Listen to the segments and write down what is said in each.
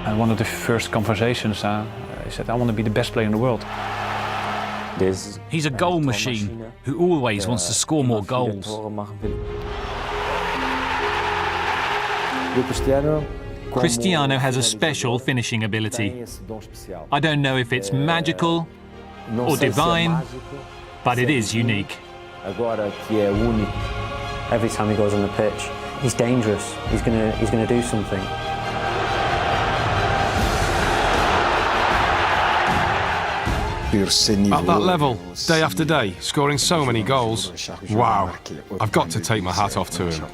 And one of the first conversations, he said, I want to be the best player in the world. He's a goal machine who always wants to score more goals. Cristiano has a special finishing ability. I don't know if it's magical or divine, but it is unique. Every time he goes on the pitch, he's dangerous. He's gonna do something. At that level, day after day, scoring so many goals, wow, I've got to take my hat off to him.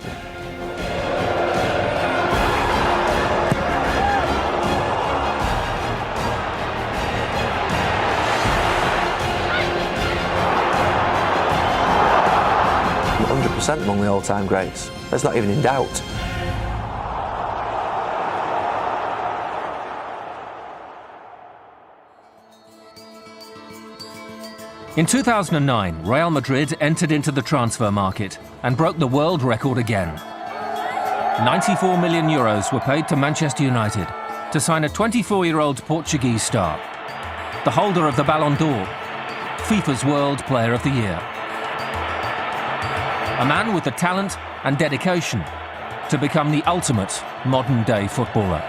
Among the all-time greats. That's not even in doubt. In 2009, Real Madrid entered into the transfer market and broke the world record again. 94 million euros were paid to Manchester United to sign a 24-year-old Portuguese star, the holder of the Ballon d'Or, FIFA's World Player of the Year. A man with the talent and dedication to become the ultimate modern-day footballer.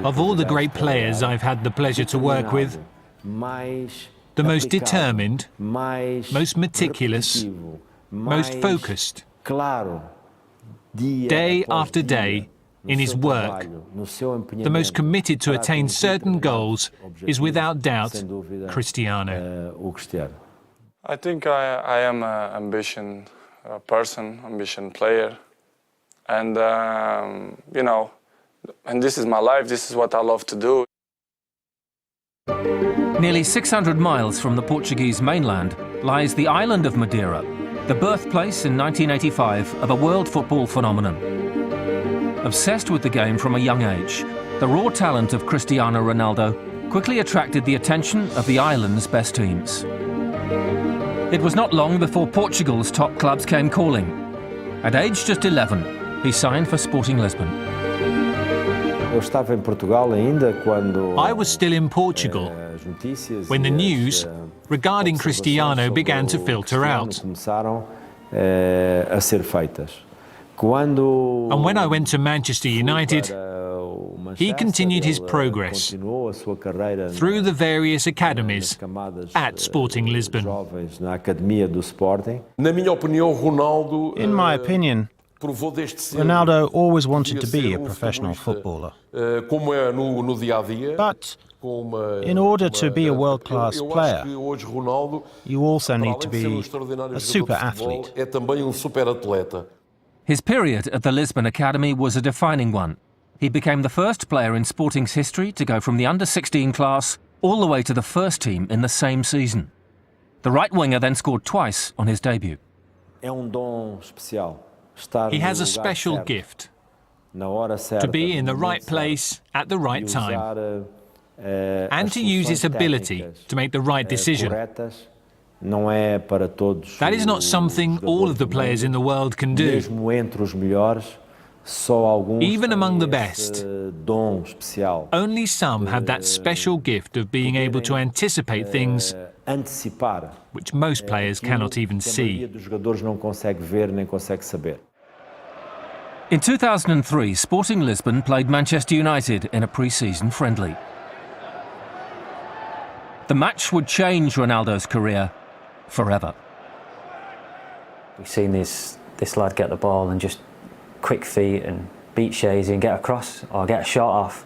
Of all the great players I've had the pleasure to work with, the most determined, most meticulous, most focused, day after day, in his work, the most committed to attain certain goals is without doubt Cristiano. I think I am an ambition person, ambition player, and you know, and this is my life. This is what I love to do. Nearly 600 miles from the Portuguese mainland lies the island of Madeira, the birthplace in 1985 of a world football phenomenon. Obsessed with the game from a young age, the raw talent of Cristiano Ronaldo quickly attracted the attention of the island's best teams. It was not long before Portugal's top clubs came calling. At age just 11, he signed for Sporting Lisbon. I was still in Portugal when the news regarding Cristiano began to filter out. And when I went to Manchester United, he continued his progress through the various academies at Sporting Lisbon. In my opinion, Ronaldo always wanted to be a professional footballer. But in order to be a world-class player, you also need to be a super athlete. His period at the Lisbon Academy was a defining one. He became the first player in Sporting's history to go from the under-16 class all the way to the first team in the same season. The right winger then scored twice on his debut. He has a special gift to be in the right place at the right time and to use his ability to make the right decision. That is not something all of the players in the world can do. Even among the best, only some have that special gift of being able to anticipate things which most players cannot even see. In 2003, Sporting Lisbon played Manchester United in a pre-season friendly. The match would change Ronaldo's career forever. We've seen this lad get the ball and just quick feet and beat Shazy and get across or get a shot off,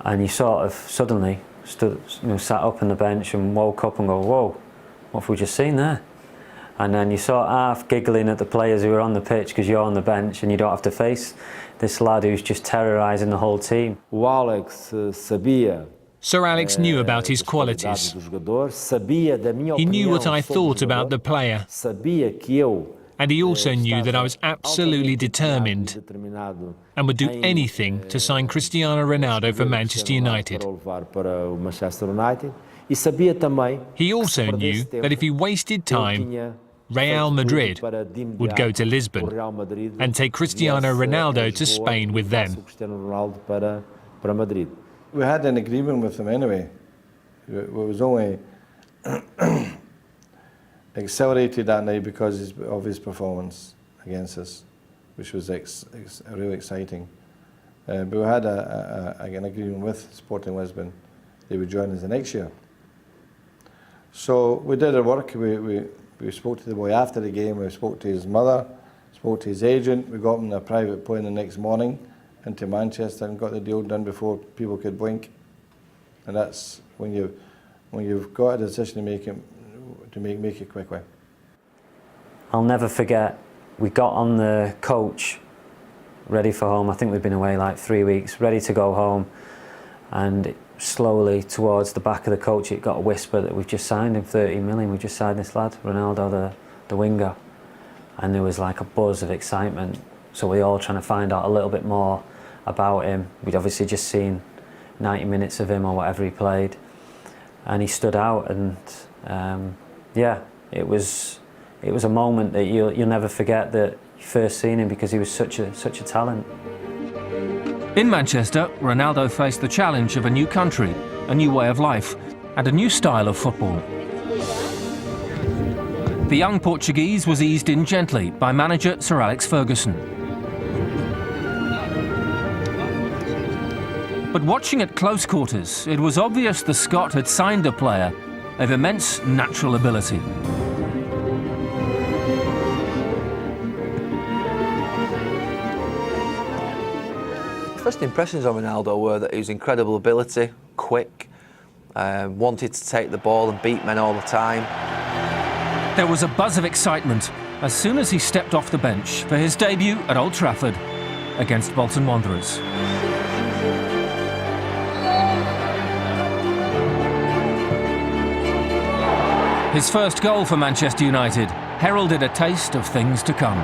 and you sort of suddenly sat up on the bench and woke up and go, whoa, what have we just seen there? And then you sort of half giggling at the players who are on the pitch because you're on the bench and you don't have to face this lad who's just terrorising the whole team. Sir Alex knew about his qualities. He knew what I thought about the player. And he also knew that I was absolutely determined and would do anything to sign Cristiano Ronaldo for Manchester United. He also knew that if he wasted time, Real Madrid would go to Lisbon and take Cristiano Ronaldo to Spain with them. We had an agreement with them anyway. It was only accelerated that night because of his performance against us, which was really exciting. But we had an agreement with Sporting Lisbon. They would join us the next year. So we did our work. We spoke to the boy after the game. We spoke to his mother, spoke to his agent. We got him a private plane the next morning into Manchester and got the deal done before people could blink. And that's when you've got a decision to make it quickly. I'll never forget, we got on the coach ready for home. I think we'd been away like 3 weeks, ready to go home, and slowly towards the back of the coach it got a whisper that we've just signed him 30 million, we've just signed this lad, Ronaldo, the winger. And there was like a buzz of excitement, so we all trying to find out a little bit more about him. We'd obviously just seen 90 minutes of him or whatever he played, and he stood out, and yeah, it was a moment that you'll never forget, that you first seen him, because he was such a talent. In Manchester, Ronaldo faced the challenge of a new country, a new way of life, and a new style of football. The young Portuguese was eased in gently by manager Sir Alex Ferguson. But watching at close quarters, it was obvious the Scot had signed a player of immense natural ability. First impressions of Ronaldo were that he was incredible ability, quick, wanted to take the ball and beat men all the time. There was a buzz of excitement as soon as he stepped off the bench for his debut at Old Trafford against Bolton Wanderers. His first goal for Manchester United heralded a taste of things to come.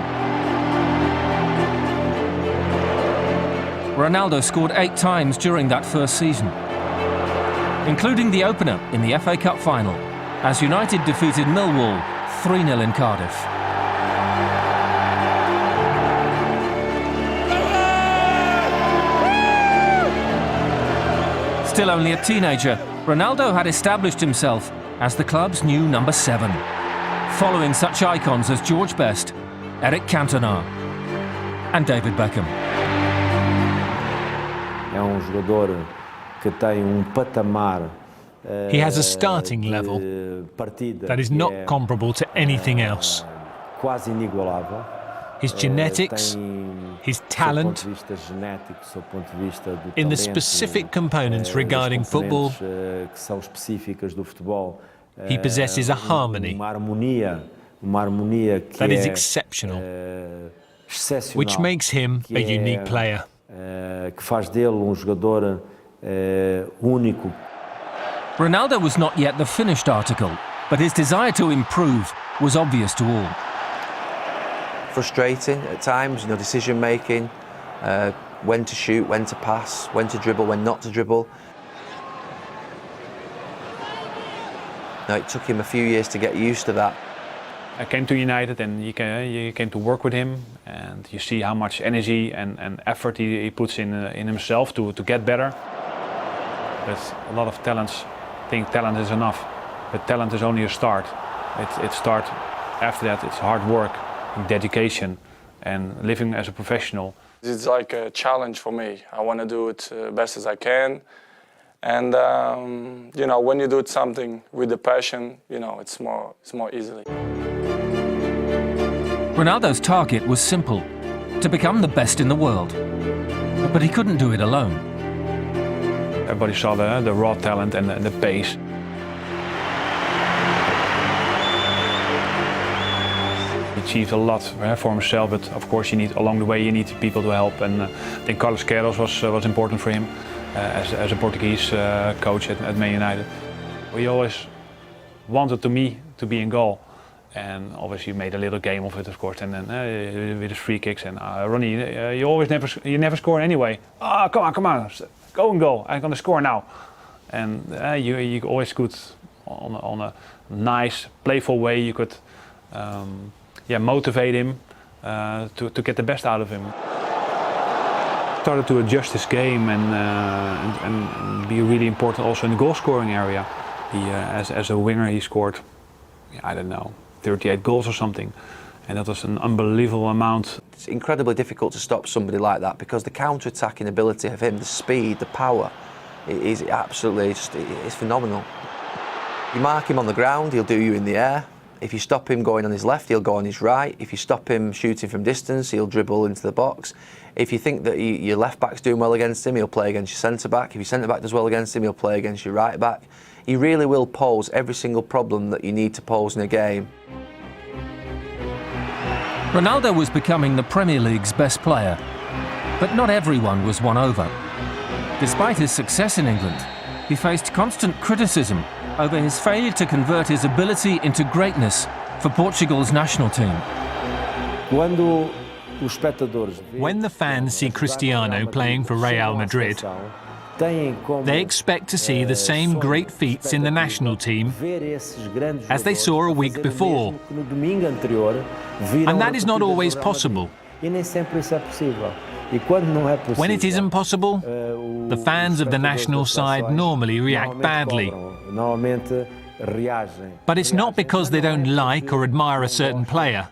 Ronaldo scored 8 times during that first season, including the opener in the FA Cup final, as United defeated Millwall 3-0 in Cardiff. Still only a teenager, Ronaldo had established himself as the club's new number 7, following such icons as George Best, Eric Cantona and David Beckham. He has a starting level that is not comparable to anything else. His genetics, his talent, in the specific components regarding football, he possesses a harmony that is exceptional, which makes him a unique player. Ronaldo was not yet the finished article, but his desire to improve was obvious to all. Frustrating at times, decision making, when to shoot, when to pass, when to dribble, when not to dribble. Now, it took him a few years to get used to that. I came to United and you came to work with him, and you see how much energy and effort he puts in himself to get better. But a lot of talents think talent is enough, but talent is only a start. It starts after that. It's hard work, dedication, and living as a professional. It's like a challenge for me. I want to do it best as I can. And when you do something with the passion, it's more easily. Ronaldo's target was simple: to become the best in the world. But he couldn't do it alone. Everybody saw the raw talent and the pace. He achieved a lot for himself, but of course along the way you need people to help. And I think Carlos Queiroz was important for him as a Portuguese coach at Man United. He always wanted me to be in goal. And obviously made a little game of it, of course, and then with his free kicks. And Ronnie, you never score anyway. Come on, go and goal. I'm gonna score now. And you always could, on a nice, playful way, you could motivate him to get the best out of him. Started to adjust his game and be really important also in the goal scoring area. He, as a winger, he scored, I don't know, 38 goals or something, and that was an unbelievable amount. It's incredibly difficult to stop somebody like that because the counter-attacking ability of him, the speed, the power, is absolutely it's phenomenal. You mark him on the ground, he'll do you in the air. If you stop him going on his left, he'll go on his right. If you stop him shooting from distance, he'll dribble into the box. If you think that your left back's doing well against him, he'll play against your centre back. If your centre back does well against him, he'll play against your right back. He really will pose every single problem that you need to pose in a game. Ronaldo was becoming the Premier League's best player, but not everyone was won over. Despite his success in England, he faced constant criticism over his failure to convert his ability into greatness for Portugal's national team. When the fans see Cristiano playing for Real Madrid, they expect to see the same great feats in the national team as they saw a week before. And that is not always possible. When it isn't possible, the fans of the national side normally react badly. But it's not because they don't like or admire a certain player.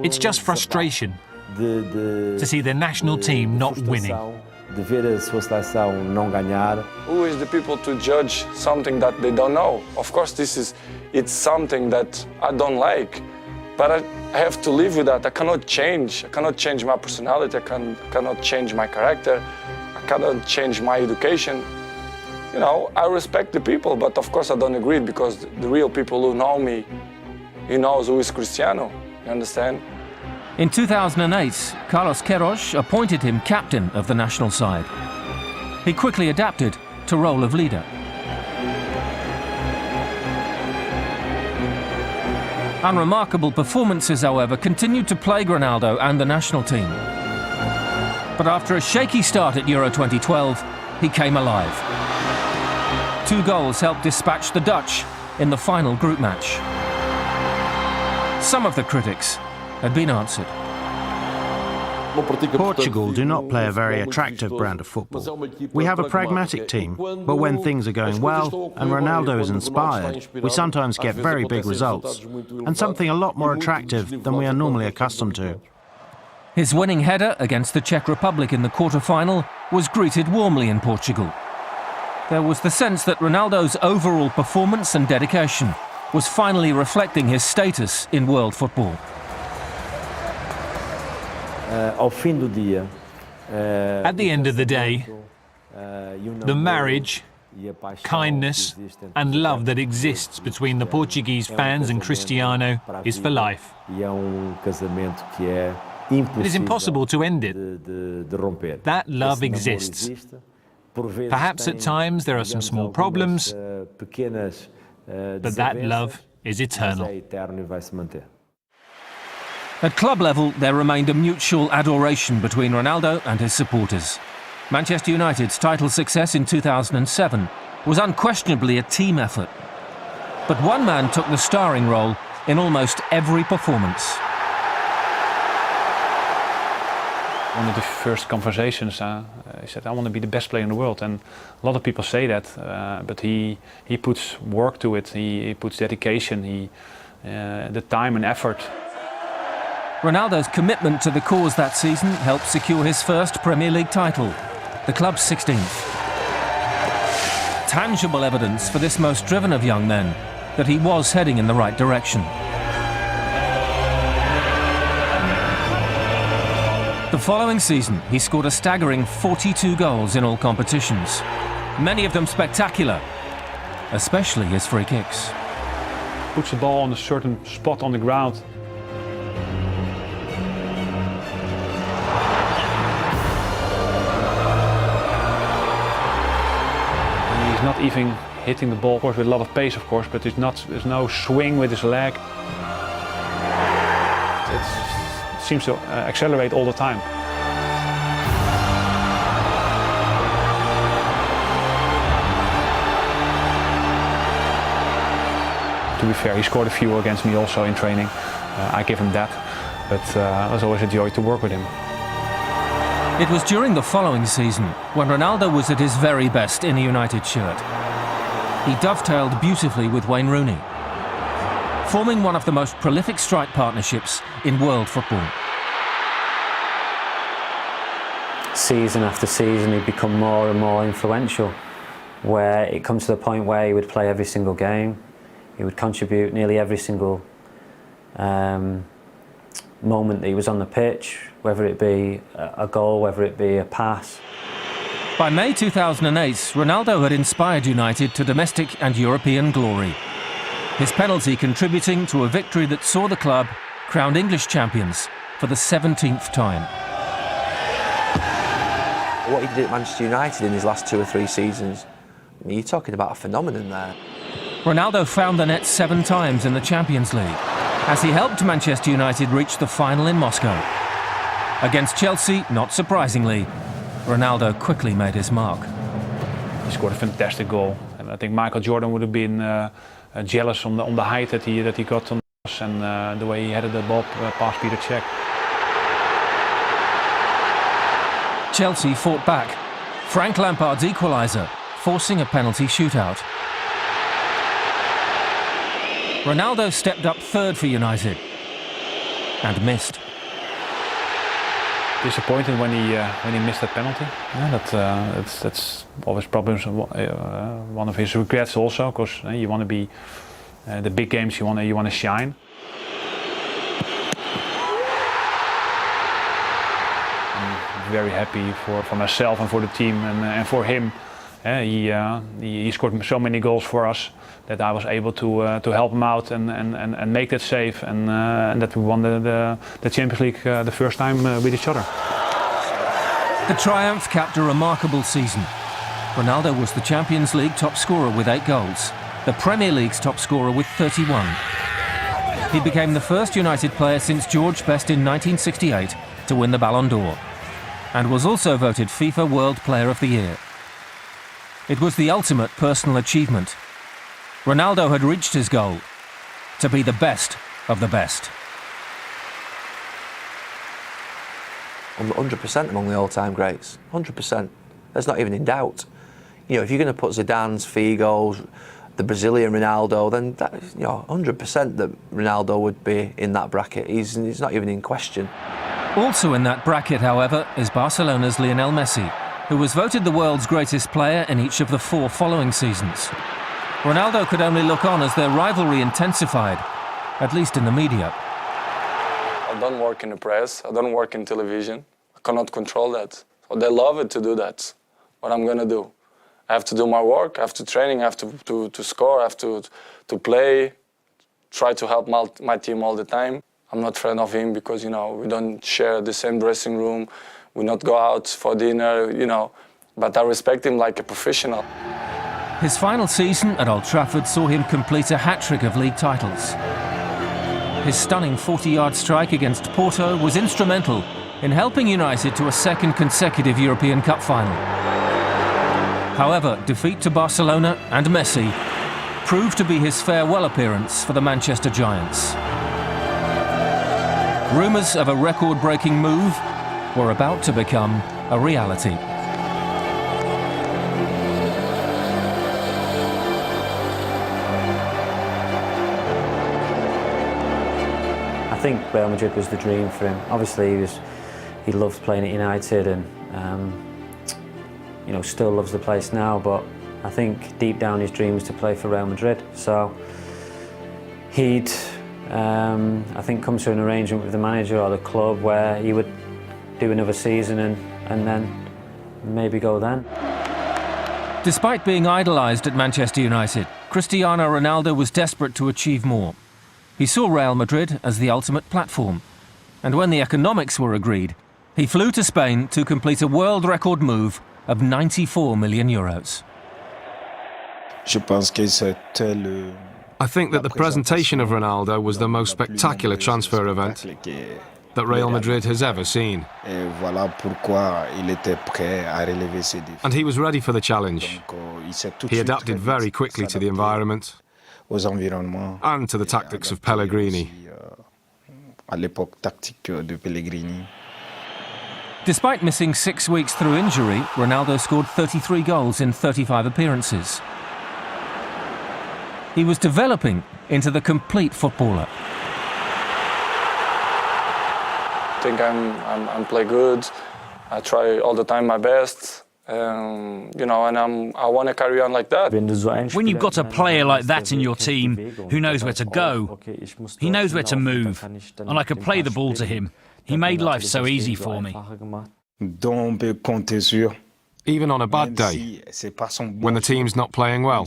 It's just frustration to see their national team not winning. Who is the people to judge something that they don't know? Of course, it's something that I don't like, but I have to live with that. I cannot change. I cannot change my personality. I cannot change my character. I cannot change my education. You know, I respect the people, but of course I don't agree because the real people who know me, he knows who is Cristiano. You understand? In 2008, Carlos Queiroz appointed him captain of the national side. He quickly adapted to role of leader. Unremarkable performances, however, continued to plague Ronaldo and the national team. But after a shaky start at Euro 2012, he came alive. 2 goals helped dispatch the Dutch in the final group match. Some of the critics had been answered. Portugal do not play a very attractive brand of football. We have a pragmatic team, but when things are going well and Ronaldo is inspired, we sometimes get very big results, and something a lot more attractive than we are normally accustomed to. His winning header against the Czech Republic in the quarter-final was greeted warmly in Portugal. There was the sense that Ronaldo's overall performance and dedication was finally reflecting his status in world football. At the end of the day, the marriage, kindness and love that exists between the Portuguese fans and Cristiano is for life. It is impossible to end it. That love exists. Perhaps at times there are some small problems, but that love is eternal. At club level, there remained a mutual adoration between Ronaldo and his supporters. Manchester United's title success in 2007 was unquestionably a team effort. But one man took the starring role in almost every performance. One of the first conversations, he said, I want to be the best player in the world. And a lot of people say that, but he puts work to it, he puts dedication, the time and effort. Ronaldo's commitment to the cause that season helped secure his first Premier League title, the club's 16th. Tangible evidence for this most driven of young men that he was heading in the right direction. The following season, he scored a staggering 42 goals in all competitions, many of them spectacular, especially his free kicks. Puts the ball on a certain spot on the ground. He's not even hitting the ball, of course, with a lot of pace, of course, but there's no swing with his leg. It seems to accelerate all the time. To to be fair. He scored a few against me also in training. I give him that, but it was always a joy to work with him. It was during the following season when Ronaldo was at his very best in a United shirt. He dovetailed beautifully with Wayne Rooney, forming one of the most prolific strike partnerships in world football. Season after season, he'd become more and more influential, where it comes to the point where he would play every single game. He would contribute nearly every single moment that he was on the pitch, whether it be a goal, whether it be a pass. By May 2008, Ronaldo had inspired United to domestic and European glory. His penalty contributing to a victory that saw the club crowned English champions for the 17th time. What he did at Manchester United in his last 2 or 3 seasons, I mean, you're talking about a phenomenon there. Ronaldo found the net 7 times in the Champions League, as he helped Manchester United reach the final in Moscow. Against Chelsea, not surprisingly, Ronaldo quickly made his mark. He scored a fantastic goal, and I think Michael Jordan would have been jealous on the height that he got on us and the way he headed the ball past Peter Cech. Chelsea fought back. Frank Lampard's equaliser, forcing a penalty shootout. Ronaldo stepped up third for United and missed. Disappointed when he missed that penalty. Yeah, that's always probably one of his regrets also, because you want to be the big games. You want to shine. I'm very happy for myself and for the team and for him. He scored so many goals for us that I was able to help him out and make that save, and that we won the Champions League the first time with each other. The triumph capped a remarkable season. Ronaldo was the Champions League top scorer with 8 goals, the Premier League's top scorer with 31. He became the first United player since George Best in 1968 to win the Ballon d'Or, and was also voted FIFA World Player of the Year. It was the ultimate personal achievement. Ronaldo had reached his goal, to be the best of the best. 100% among the all-time greats, 100%. That's not even in doubt. You know, if you're going to put Zidane's, Figo's, the Brazilian Ronaldo, then that, 100% that Ronaldo would be in that bracket. He's not even in question. Also in that bracket, however, is Barcelona's Lionel Messi, who was voted the world's greatest player in each of the 4 following seasons. Ronaldo could only look on as their rivalry intensified, at least in the media. I don't work in the press, I don't work in television. I cannot control that. So they love it to do that. What I'm going to do? I have to do my work, I have to training, I have to score, I have to play, try to help my team all the time. I'm not afraid of him because, we don't share the same dressing room, we not go out for dinner, but I respect him like a professional. His final season at Old Trafford saw him complete a hat-trick of league titles. His stunning 40-yard strike against Porto was instrumental in helping United to a 2nd consecutive European Cup final. However, defeat to Barcelona and Messi proved to be his farewell appearance for the Manchester Giants. Rumours of a record-breaking move were about to become a reality. I think Real Madrid was the dream for him. Obviously, he loved playing at United, and still loves the place now. But I think deep down his dream was to play for Real Madrid. So he'd, I think, come to an arrangement with the manager or the club where he would do another season and then maybe go then. Despite being idolised at Manchester United, Cristiano Ronaldo was desperate to achieve more. He saw Real Madrid as the ultimate platform, and when the economics were agreed, he flew to Spain to complete a world record move of 94 million euros. I think that the presentation of Ronaldo was the most spectacular transfer event that Real Madrid has ever seen. And he was ready for the challenge. He adapted very quickly to the environment. and to the tactics of Pellegrini. Despite missing 6 weeks through injury, Ronaldo scored 33 goals in 35 appearances. He was developing into the complete footballer. I think I'm play good. I try all the time my best. You know, and I want to carry on like that. When you've got a player like that in your team who knows where to go, he knows where to move, and I could play the ball to him. He made life so easy for me. Even on a bad day, when the team's not playing well,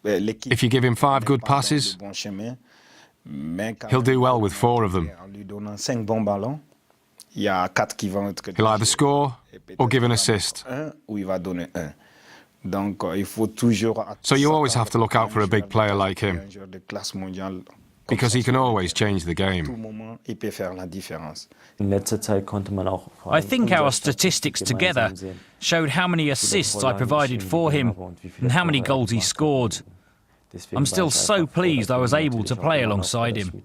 if you give him 5 good passes, he'll do well with 4 of them. He'll either score or give an assist. So you always have to look out for a big player like him, because he can always change the game. I think our statistics together showed how many assists I provided for him and how many goals he scored. I'm still so pleased I was able to play alongside him.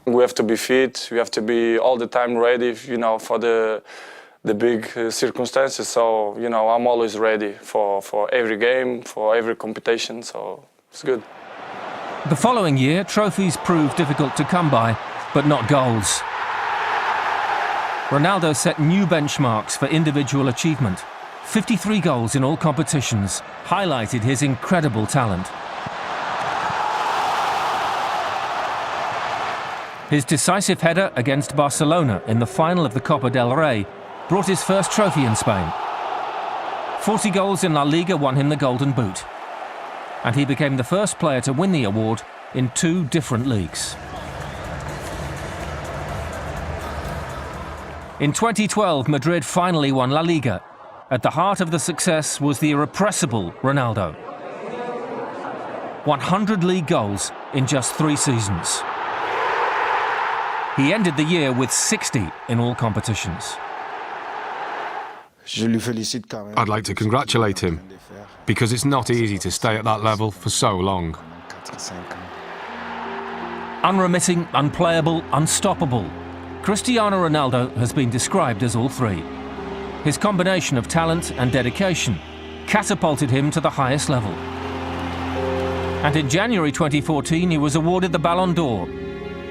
We have to be fit. We have to be all the time ready, you know, for the big circumstances. So, you know, I'm always ready for every game, for every competition. So it's good. The following year, trophies proved difficult to come by, but not goals. Ronaldo set new benchmarks for individual achievement. 53 goals in all competitions highlighted his incredible talent. His decisive header against Barcelona in the final of the Copa del Rey brought his first trophy in Spain. 40 goals in La Liga won him the Golden Boot, and he became the first player to win the award in 2 different leagues. In 2012, Madrid finally won La Liga. At the heart of the success was the irrepressible Ronaldo. 100 league goals in just 3 seasons. He ended the year with 60 in all competitions. I'd like to congratulate him, because it's not easy to stay at that level for so long. Unremitting, unplayable, unstoppable. Cristiano Ronaldo has been described as all 3. His combination of talent and dedication catapulted him to the highest level. And in January 2014, he was awarded the Ballon d'Or.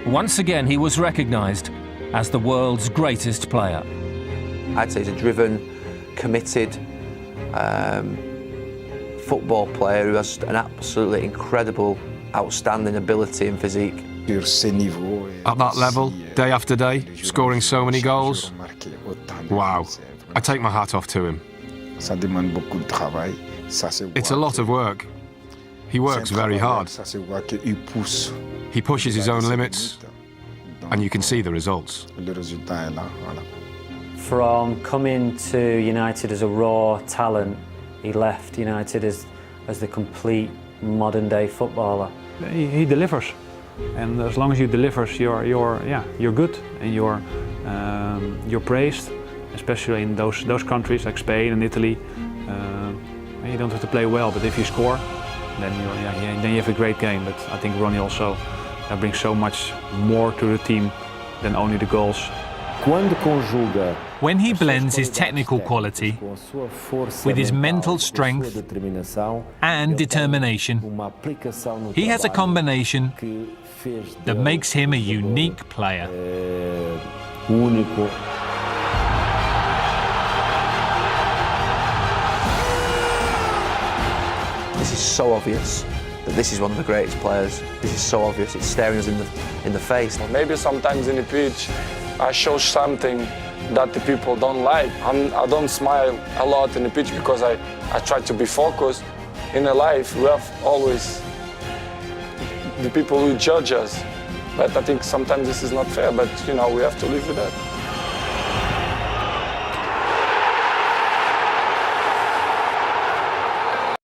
Once again, he was recognised as the world's greatest player. I'd say he's a driven, committed football player who has an absolutely incredible, outstanding ability and physique. At that level, day after day, scoring so many goals, wow, I take my hat off to him. It's a lot of work. He works very hard. He pushes his own limits, and you can see the results. From coming to United as a raw talent, he left United as the complete modern-day footballer. He delivers, and as long as you deliver, you're good, and you're praised, especially in those countries like Spain and Italy. You don't have to play well, but if you score, then you have a great game. But I think Ronnie also brings so much more to the team than only the goals. When he blends his technical quality with his mental strength and determination, he has a combination that makes him a unique player. This is so obvious that this is one of the greatest players. This is so obvious, it's staring us in the face. Maybe sometimes in the pitch, I show something that the people don't like. I don't smile a lot in the pitch because I try to be focused. In a life, we have always the people who judge us. But I think sometimes this is not fair, but you know, we have to live with that.